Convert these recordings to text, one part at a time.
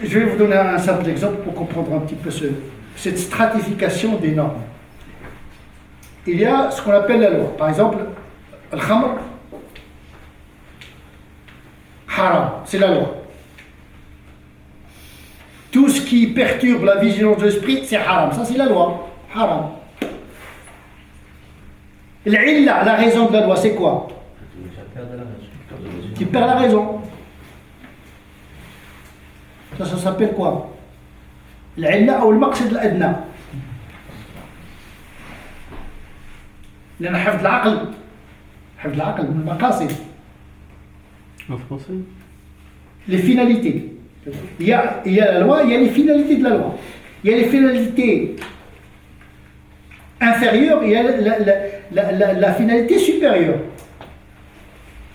Je vais vous donner un simple exemple pour comprendre un petit peu cette stratification des normes. Il y a ce qu'on appelle la loi. Par exemple, al-khamr, haram, c'est la loi. Tout ce qui perturbe la vigilance de l'esprit, c'est haram. Ça, c'est la loi. Haram. L'illa, la raison de la loi, c'est quoi? Tu perds la raison. Ça s'appelle quoi? L'illa ou le maqsid l'adna. لأن حفظ العقل من المقاصد. En français? Les finalités. Il y a la loi, il y a les finalités de la loi. Il y a les finalités inférieures, il y a la finalité supérieure,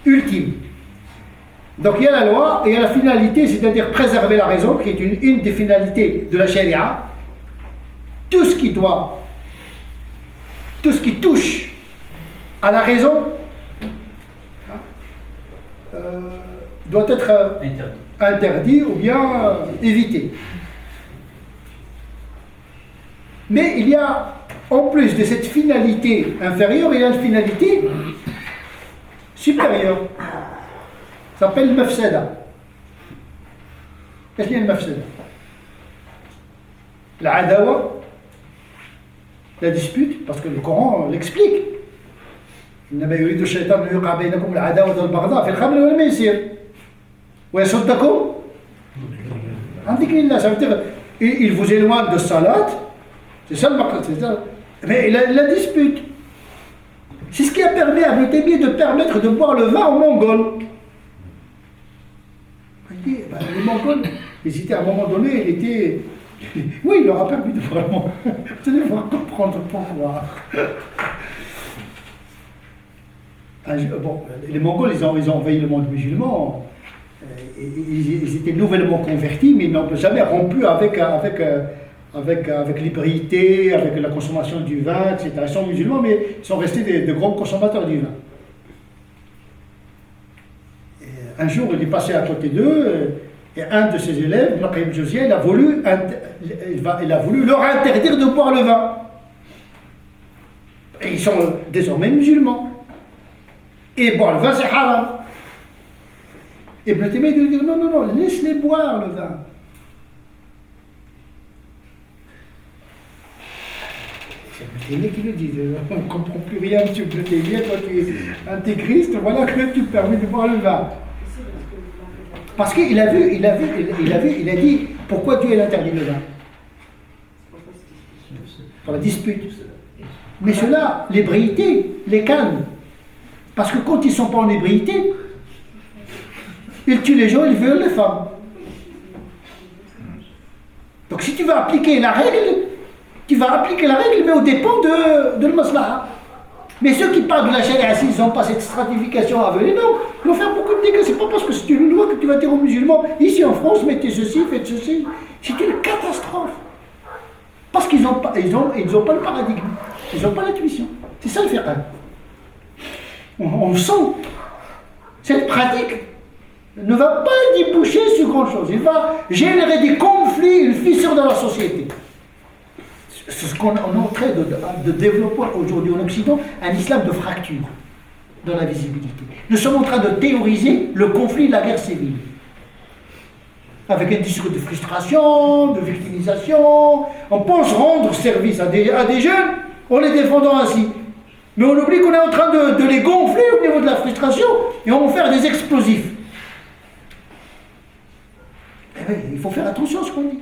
ultime. Donc il y a la loi et il y a la finalité, c'est-à-dire préserver la raison, qui est une des finalités de la charia. Tout ce qui touche à la raison doit être interdit ou bien évité. Mais il y a, en plus de cette finalité inférieure, il y a une finalité supérieure. Ça s'appelle mafsada. Qu'est-ce qu'il y a le mafsada? La adawa, la dispute, parce que le Coran l'explique. إنما يريد الشيطان أن يوقع بينكم العداوة والبغضاء في الخمر والميسر ويصدكم عن ذكر الله. Ça veut dire il vous éloigne de salat, c'est ça le maqsad, c'est ça. Mais la dispute, c'est ce qui a permis à Ibn Taymiyyah de permettre de boire le vin aux Mongols. Les Mongols, ils étaient à un moment donné, il était. Oui, il leur a permis de boire le vin. Vous allez voir comprendre pourquoi. Bon, les Mongols, ils ont envahi le monde musulman. Ils étaient nouvellement convertis, mais ils n'ont jamais rompu avec l'hybrité, avec la consommation du vin, etc. Ils sont musulmans, mais ils sont restés de grands consommateurs du vin. Et un jour, il est passé à côté d'eux, et un de ses élèves, Ibn Jawziyya, il a voulu leur interdire de boire le vin. Et ils sont désormais musulmans. Et boire le vin, c'est haram. Et Ibn Taymiyyah dit non, laisse-les boire le vin. C'est Ibn Taymiyyah qui le dit. On ne comprend plus rien de Ibn Taymiyyah quand tu es intégriste, voilà que tu permets de boire le vin. Parce qu'il a dit pourquoi Dieu a interdit le vin. Pour la dispute. Mais cela, l'ébriété, les calme. Parce que quand ils ne sont pas en ébriété, ils tuent les gens, ils violent les femmes. Donc si tu vas appliquer la règle, mais au dépend de le maslaha. Mais ceux qui parlent de la charia, s'ils n'ont pas cette stratification à venir, non, ils vont faire beaucoup de dégâts. C'est pas parce que c'est une loi que tu vas dire aux musulmans, ici en France, mettez ceci, faites ceci. C'est une catastrophe. Parce qu'ils n'ont pas le paradigme, ils n'ont pas l'intuition. C'est ça le fiqh. On sent cette pratique ne va pas déboucher sur grand chose. Il va générer des conflits, une fissure dans la société. C'est ce qu'on est en train de développer aujourd'hui en Occident, un islam de fracture dans la visibilité. Nous sommes en train de théoriser le conflit et la guerre civile. Avec un discours de frustration, de victimisation. On pense rendre service à des jeunes en les défendant ainsi. Mais on oublie qu'on est en train de les gonfler au niveau de la frustration et on va faire des explosifs. Eh bien, il faut faire attention à ce qu'on dit.